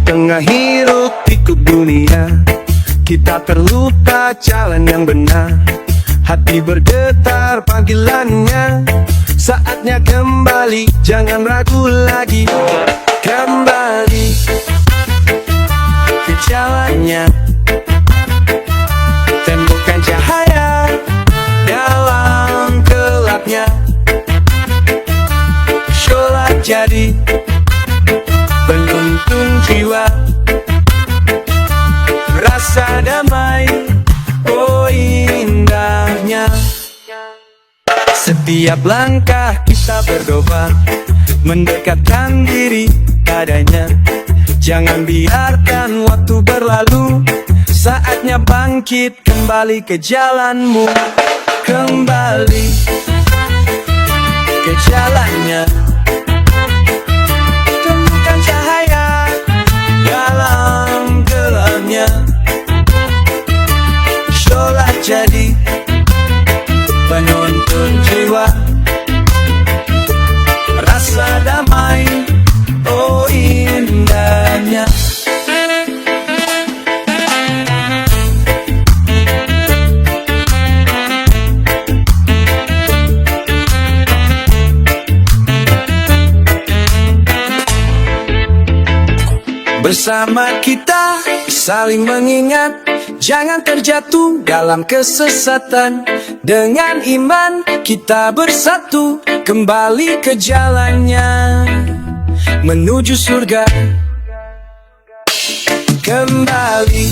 tengah hiruk pikuk dunia, kita perlu tak jalan yang benar. Hati berdetar panggilannya, saatnya kembali, jangan ragu lagi. Kembali ke jalannya, temukan cahaya dalam gelapnya. Sholat jadi penuntun jiwa, rasa damai, oh indahnya. Setiap langkah kita berdoa, mendekatkan diri padanya. Jangan biarkan waktu berlalu, saatnya bangkit kembali ke jalanmu. Kembali ke jalannya, temukan cahaya dalam gelapnya. Sholat jadi penuntun jiwa, rasa damai, oh indahnya. Bersama kita saling mengingat, jangan terjatuh dalam kesesatan. Dengan iman kita bersatu, kembali ke jalannya, menuju surga. Kembali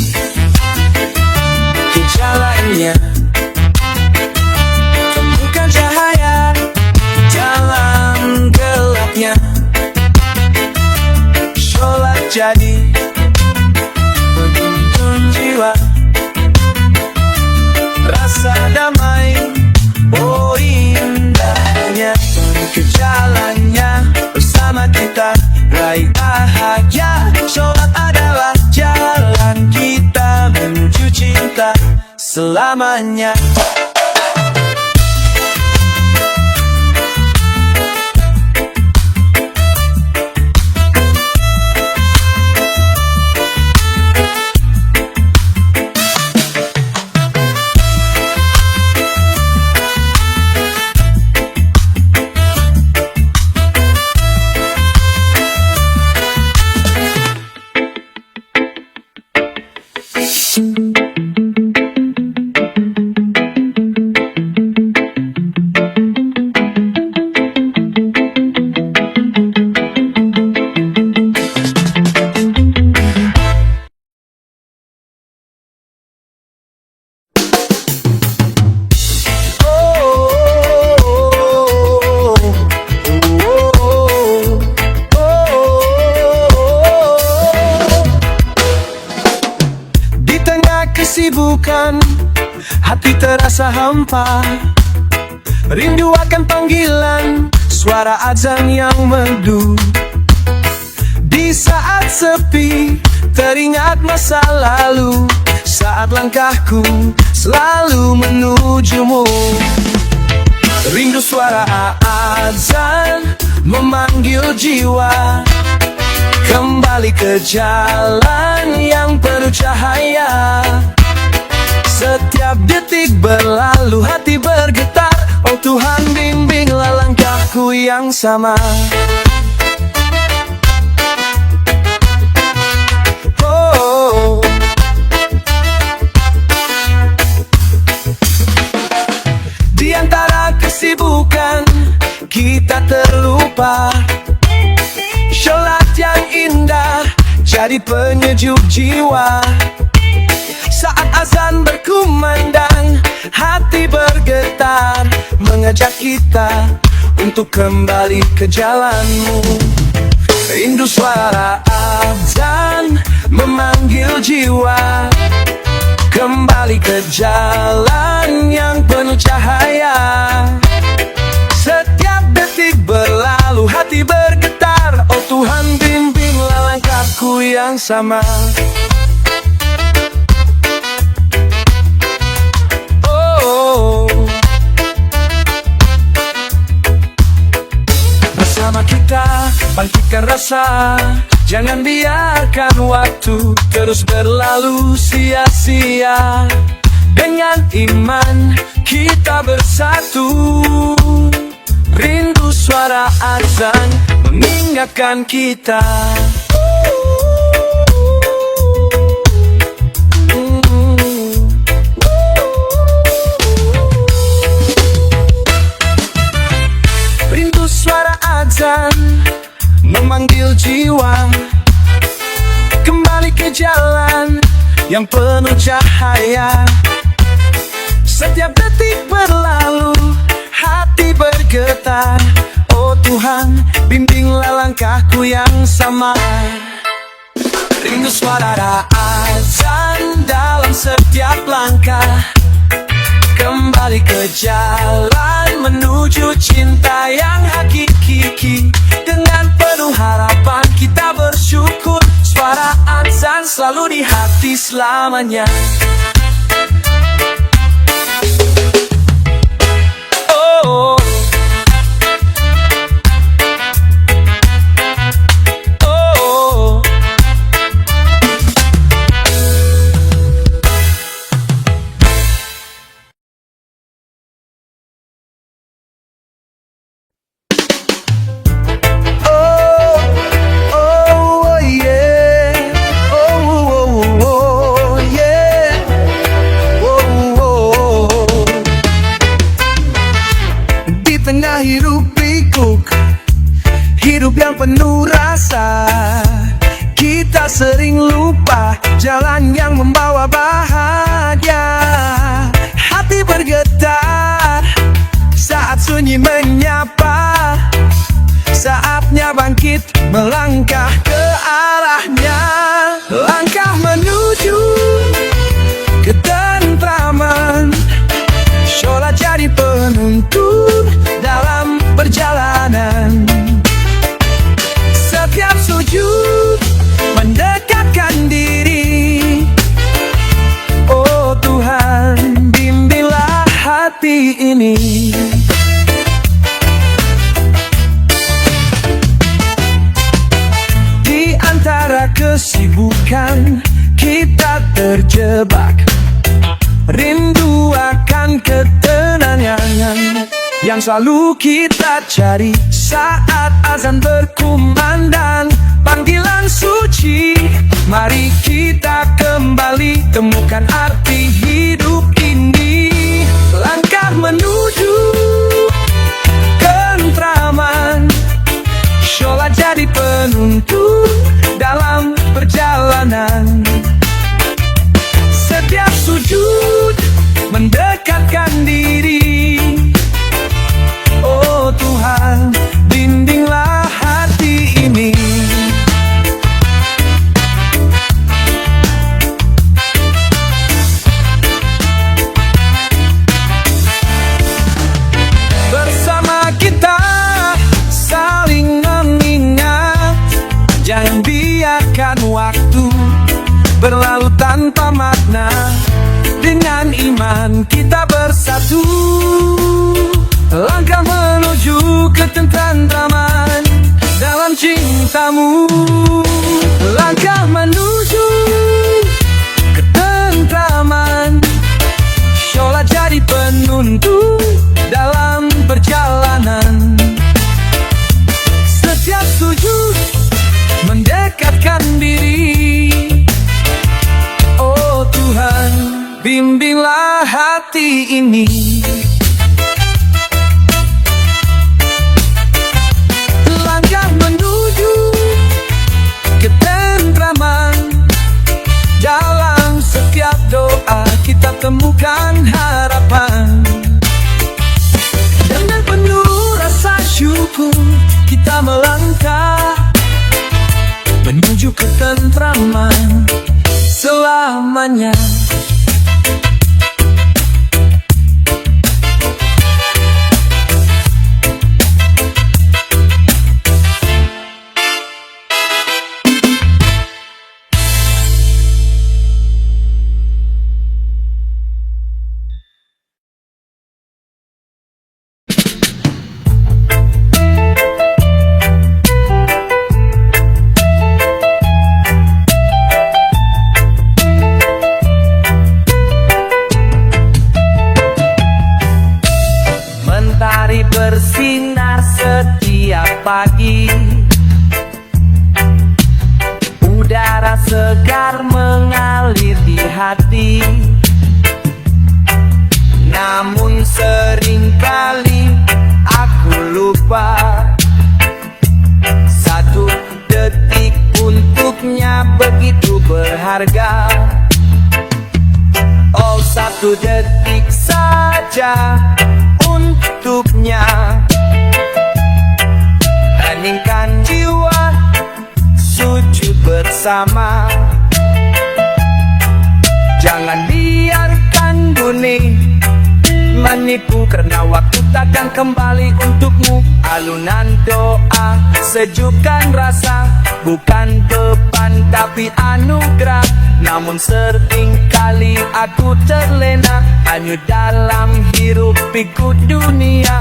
ke jalannya, temukan cahaya dalam gelapnya. Sholat jadi penuntun jiwa, rasa damai, oh indahnya. Ke jalannya, bersama kita raih bahagia. Sholat adalah jalan kita menuju cinta selamanya. Kesibukan, hati terasa hampa, rindu akan panggilan suara azan yang merdu. Di saat sepi, teringat masa lalu, saat langkahku selalu menujumu. Rindu suara azan memanggil jiwa, kembali ke jalan yang penuh cahaya. Setiap detik berlalu, hati bergetar, oh Tuhan bimbinglah langkahku yang sama. Oh, di antara kesibukan kita terlupa, sholat yang indah jadi penyejuk jiwa. Saat azan berkumandang, hati bergetar, mengajak kita untuk kembali ke jalanmu. Rindu suara azan memanggil jiwa, kembali ke jalan yang penuh cahaya. Setiap detik berlalu, hati bergetar, oh Tuhan bimbinglah langkahku yang sama. Bersama kita bangkitkan rasa, Jangan biarkan waktu terus berlalu sia-sia. Dengan iman kita bersatu. Rindu suara azan mengingatkan kita. Rindu suara azan memanggil jiwa kembali ke jalan yang penuh cahaya. Setiap detik berlalu, hati bergetar. Oh Tuhan, bimbinglah langkahku yang sama. Rindu suara azan dalam setiap langkah. Kembali ke jalan menuju cinta yang hakiki. Dengan penuh harapan kita bersyukur. Suara azan selalu di hati selamanya. Oh, oh, oh, yeah. Oh, yeah. Oh. Di tengah hidup pikuk, hidup yang penuh rasa, kita sering lupa jalan yang membawa bahagia. Hati bergetar saat sunyi menyapa. Saatnya bangkit melangkah ke arahnya. Langkah menuju ketentraman. Sholat jadi penuntun dalam perjalanan. Setiap sujud mendekatkan diri. Oh Tuhan, bimbinglah hati ini. Di antara kesibukan kita terjebak. Rindu akan ketenangan yang selalu kita cari. Saat azan berkumandang, panggilan suci, mari kita kembali temukan arti hidup ini. Langkah menuju ketentraman. Sholat jadi penuntun dalam perjalanan. Setiap sujud mendekatkan diri. Oh Tuhan, bimbinglah hati ini. Bersama kita saling mengingat. Jangan biarkan waktu berlalu tanpa makna. Dengan iman kita bersatu. Langkah menuju ketentraman dalam cintamu. Langkah menuju ketentraman. Sholat jadi penuntun dalam perjalanan. Setiap sujud mendekatkan diri. Oh Tuhan, bimbinglah hati ini. Langkah menuju ketentraman. Dalam setiap doa kita temukan harapan. Dengan penuh rasa syukur kita melangkah menuju ketentraman selamanya. Oh, 1 detik saja untuknya. Heningkan jiwa, sujud bersama. Jangan biarkan dunia menipu, karena waktu takkan kembali untukmu. Alunan doa, sejukkan rasa, bukan beban tapi anugerah. Namun sering kali aku terlena hanya dalam hirup pikuk dunia.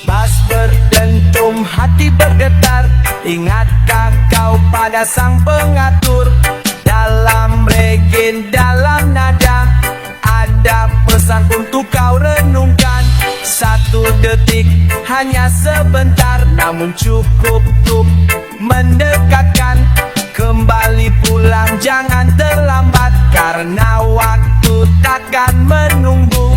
Bas berdentum, hati bergetar, ingatkah kau pada sang pengatur? Dalam regen, dalam nada, ada pesan untuk kau renungkan. 1 detik hanya sebentar, namun cukup untuk mendekatkan. Kembali pulang, jangan terlambat, karena waktu takkan menunggu.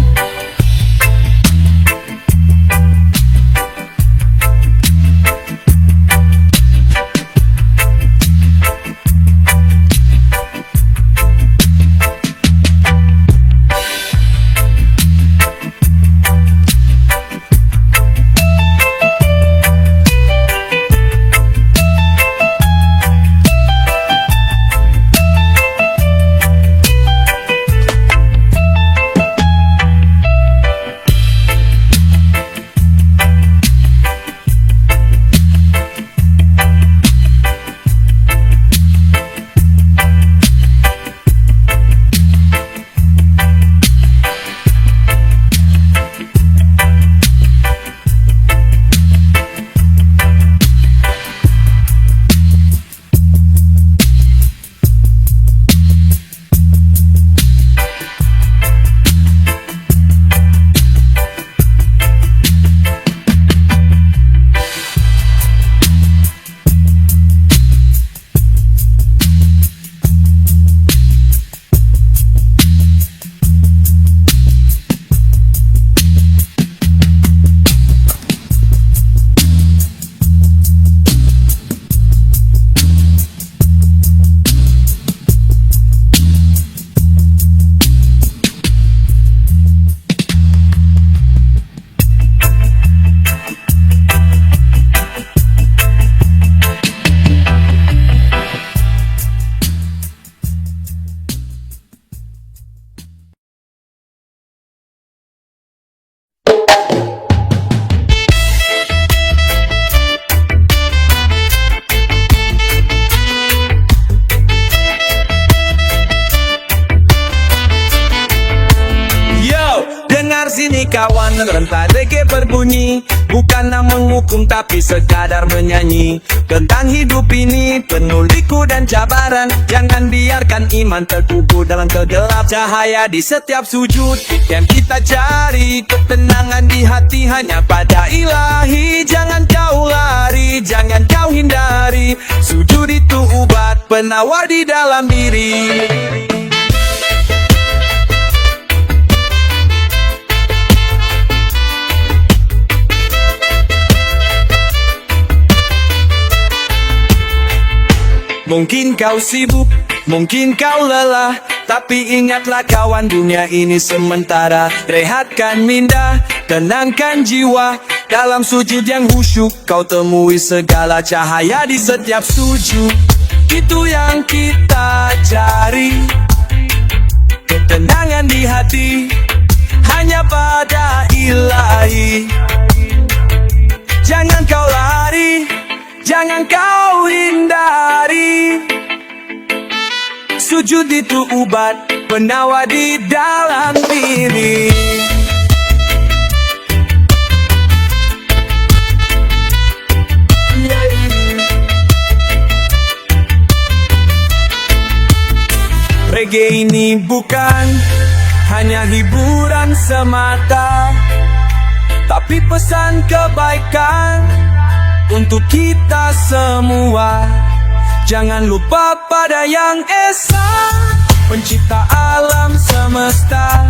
Sini kawan, rentai reggae berbunyi, bukanlah menghukum tapi sekadar menyanyi tentang hidup ini penuh liku dan cabaran. Jangan biarkan iman terkubur dalam kegelap. Cahaya di setiap sujud yang kita cari, ketenangan di hati hanya pada Ilahi. Jangan kau lari, jangan kau hindari, sujud itu obat penawar di dalam diri. Mungkin kau sibuk, mungkin kau lelah, tapi ingatlah kawan, dunia ini sementara. Rehatkan minda, tenangkan jiwa, dalam sujud yang khusyuk kau temui segala cahaya di setiap sujud. Itu yang kita cari, ketenangan di hati hanya pada Ilahi. Jangan kau lari, jangan kau hindari, sujud itu obat penawar di dalam diri. Reggae ini bukan hanya hiburan semata, tapi pesan kebaikan untuk kita semua. Jangan lupa pada Yang Esa, pencipta alam semesta.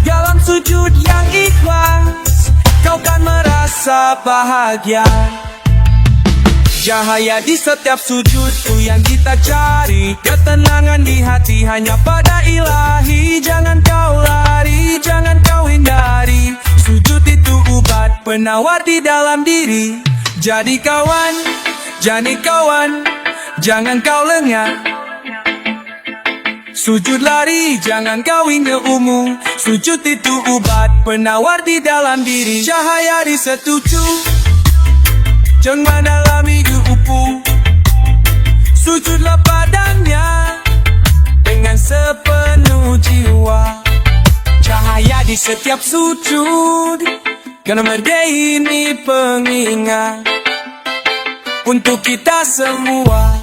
Dalam sujud yang ikhlas, kau kan merasa bahagia. Cahaya di setiap sujudku yang kita cari, ketenangan di hati hanya pada Ilahi. Jangan kau lari, jangan kau hindari, sujud itu obat penawar di dalam diri. Jadi kawan, jangan kau lengah. Sujud lari, jangan kau hingga umum. Sujud itu obat penawar di dalam diri. Cahaya di setuju, jangan mendalami upu. Sujudlah padanya dengan sepenuh jiwa. Cahaya di setiap sujud, karena mereka ini pengingat untuk kita semua.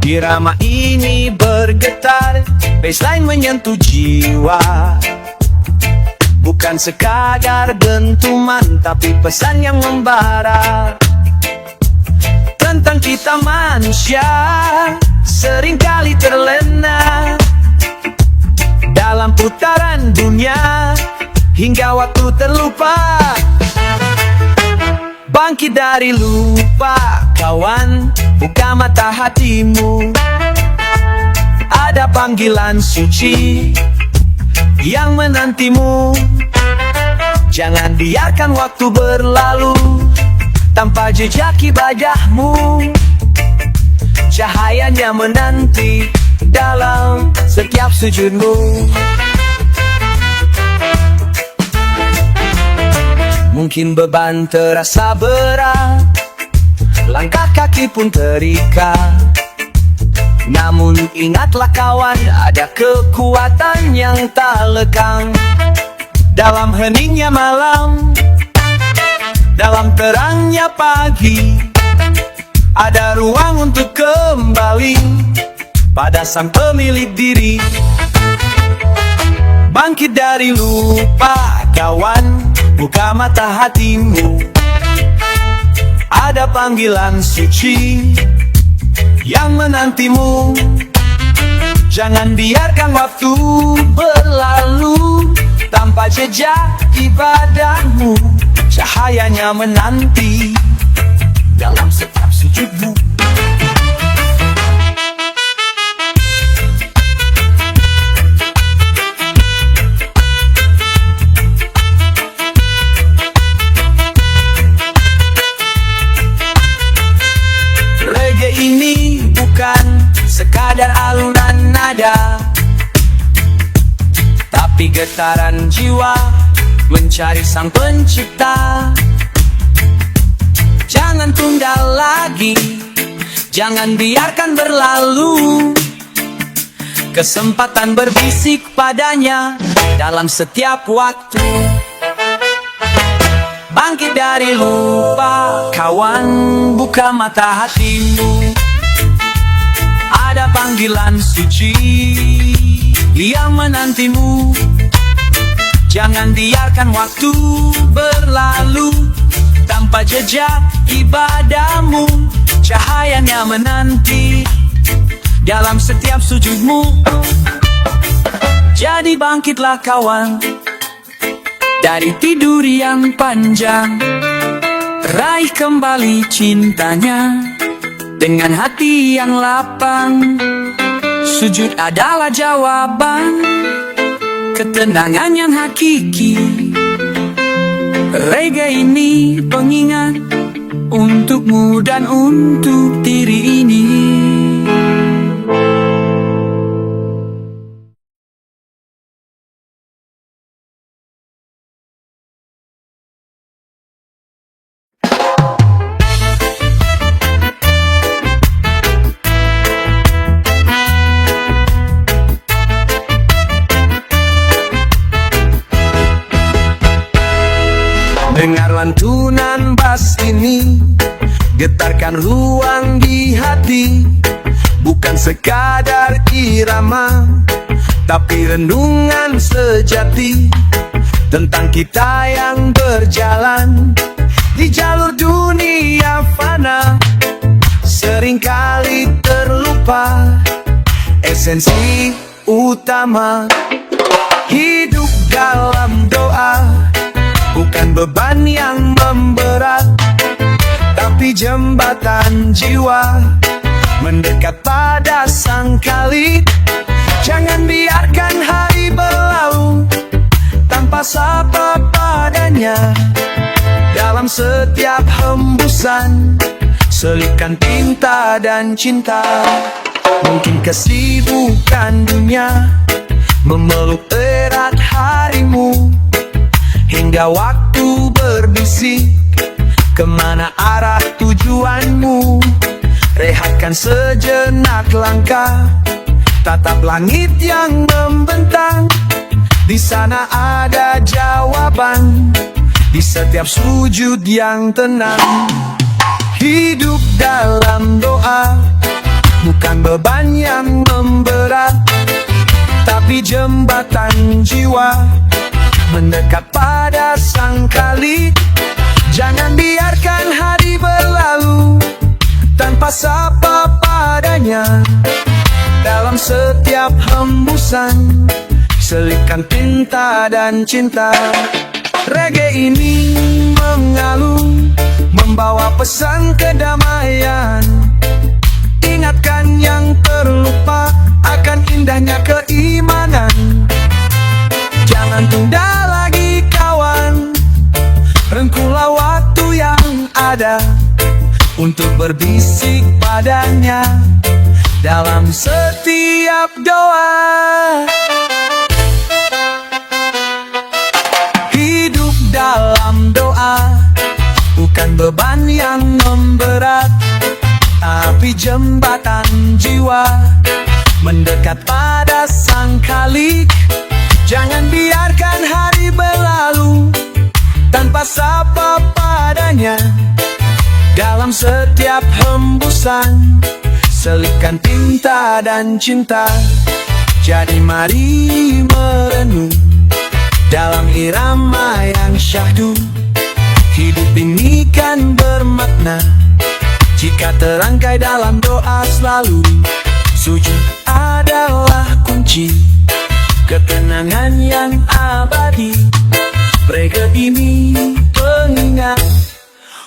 Irama ini bergetar, baseline menyentuh jiwa. Bukan sekadar dentuman, tapi pesan yang membara tentang kita manusia seringkali terlena dalam putaran dunia hingga waktu terlupa. Bangkit dari lupa, kawan, buka mata hatimu. Ada panggilan suci yang menantimu. Jangan biarkan waktu berlalu tanpa jejak ibadahmu. Cahayanya menanti dalam setiap sujudmu. Mungkin beban terasa berat, langkah kaki pun terikat. Namun ingatlah kawan, ada kekuatan yang tak lekang. Dalam heningnya malam, dalam terangnya pagi, ada ruang untuk kembali pada sang pemilik diri. Bangkit dari lupa, kawan, buka mata hatimu. Ada panggilan suci yang menantimu. Jangan biarkan waktu berlalu tanpa jejak ibadahmu. Cahayanya menanti dalam setiap sujudmu. Ini bukan sekadar alunan nada, tapi getaran jiwa mencari sang pencipta. Jangan tunda lagi, jangan biarkan berlalu. Kesempatan berbisik padanya dalam setiap waktu. Bangkit dari lupa, kawan, buka mata hatimu. Ada panggilan suci yang menantimu. Jangan biarkan waktu berlalu tanpa jejak ibadahmu. Cahayanya menanti dalam setiap sujudmu. Jadi bangkitlah kawan dari tidur yang panjang, raih kembali cintanya dengan hati yang lapang. Sujud adalah jawaban, ketenangan yang hakiki. Reggae ini pengingat untukmu dan untuk diri ini. Dengar lantunan bass ini, getarkan ruang di hati. Bukan sekadar irama, tapi renungan sejati tentang kita yang berjalan di jalur dunia fana. Seringkali terlupa esensi utama. Hidup dalam doa bukan beban yang memberat, tapi jembatan jiwa mendekat pada sang Khalik. Jangan biarkan hari berlalu tanpa sapa padanya. Dalam setiap hembusan selipkan tinta dan cinta. Mungkin kesibukan dunia memeluk erat harimu, hingga waktu berbisik kemana arah tujuanmu. Rehatkan sejenak langkah, tatap langit yang membentang. Di sana ada jawaban, di setiap sujud yang tenang. Hidup dalam doa bukan beban yang memberat, tapi jembatan jiwa mendekat pada sang Khalik. Jangan biarkan hari berlalu tanpa sapa padanya. Dalam setiap hembusan selipkan tinta dan cinta. Reggae ini mengalun, membawa pesan kedamaian. Ingatkan yang terlupa akan indahnya keimanan. Jangan tunda lagi kawan, rengkuhlah waktu yang ada untuk berbisik padanya dalam setiap doa. Hidup dalam doa bukan beban yang memberat, tapi jembatan jiwa mendekat pada sang Khalik. Jangan biarkan hari berlalu tanpa sapa padanya. Dalam setiap hembusan selipkan tinta dan cinta. Jadi mari merenung dalam irama yang syahdu. Hidup ini kan bermakna jika terangkai dalam doa selalu. Sujud adalah kunci ketenangan yang abadi. Reggae ini pengingat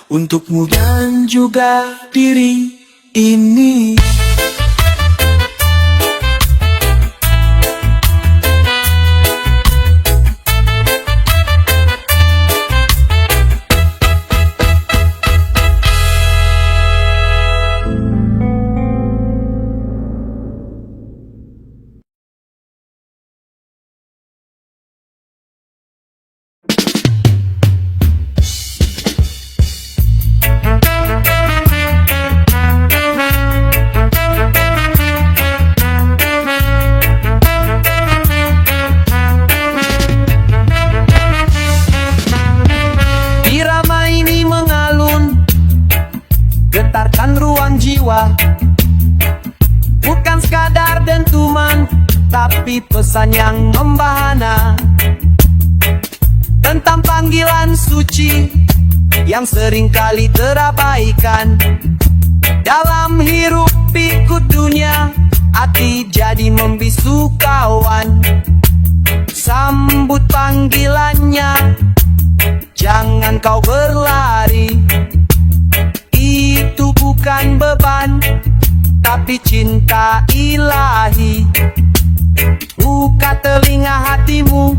untukmu dan juga diri ini. Getarkan ruang jiwa, bukan sekadar dentuman, tapi pesan yang membahana tentang panggilan suci yang seringkali terabaikan. Dalam hiruk pikuk dunia, hati jadi membisu kawan. Sambut panggilannya, jangan kau berlari. Itu bukan beban, tapi cinta ilahi. Buka telinga hatimu,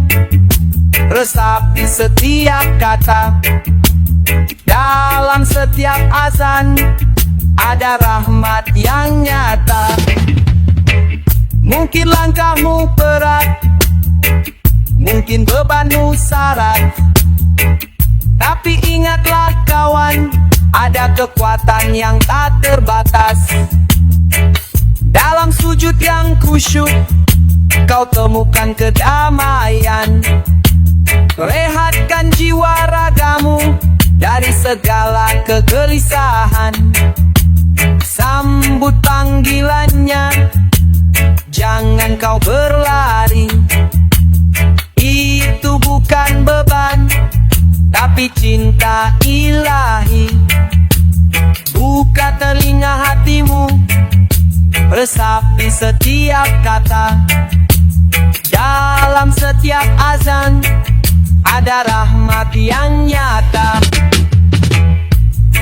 resapi setiap kata. Dalam setiap azan ada rahmat yang nyata. Mungkin langkahmu berat, mungkin bebanmu syarat, tapi ingatlah kawan, ada kekuatan yang tak terbatas. Dalam sujud yang khusyuk, kau temukan kedamaian. Rehatkan jiwa ragamu, segala kegelisahan. Sambut panggilannya, jangan kau berlari. Itu bukan beban, tapi cinta ilahi. Buka telinga hatimu, resapi setiap kata. Dalam setiap azan ada rahmat yang nyata.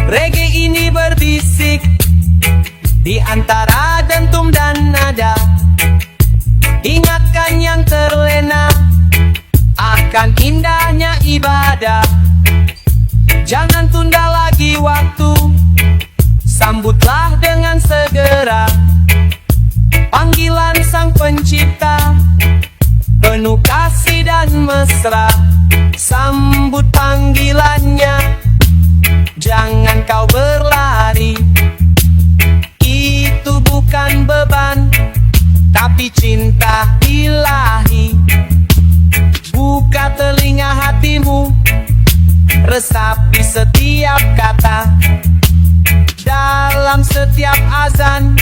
Reggae ini berbisik di antara dentum dan nada, ingatkan yang terlena akan indahnya ibadah. Jangan tunda lagi waktu, sambutlah dengan segera panggilan Sang Pencipta, penuh kasih dan mesra. Sambut panggilannya, jangan kau berlari. Itu bukan beban, tapi cinta ilahi. Buka telinga hatimu, resapi setiap kata. Dalam setiap azan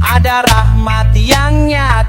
ada rahmat yang nyata.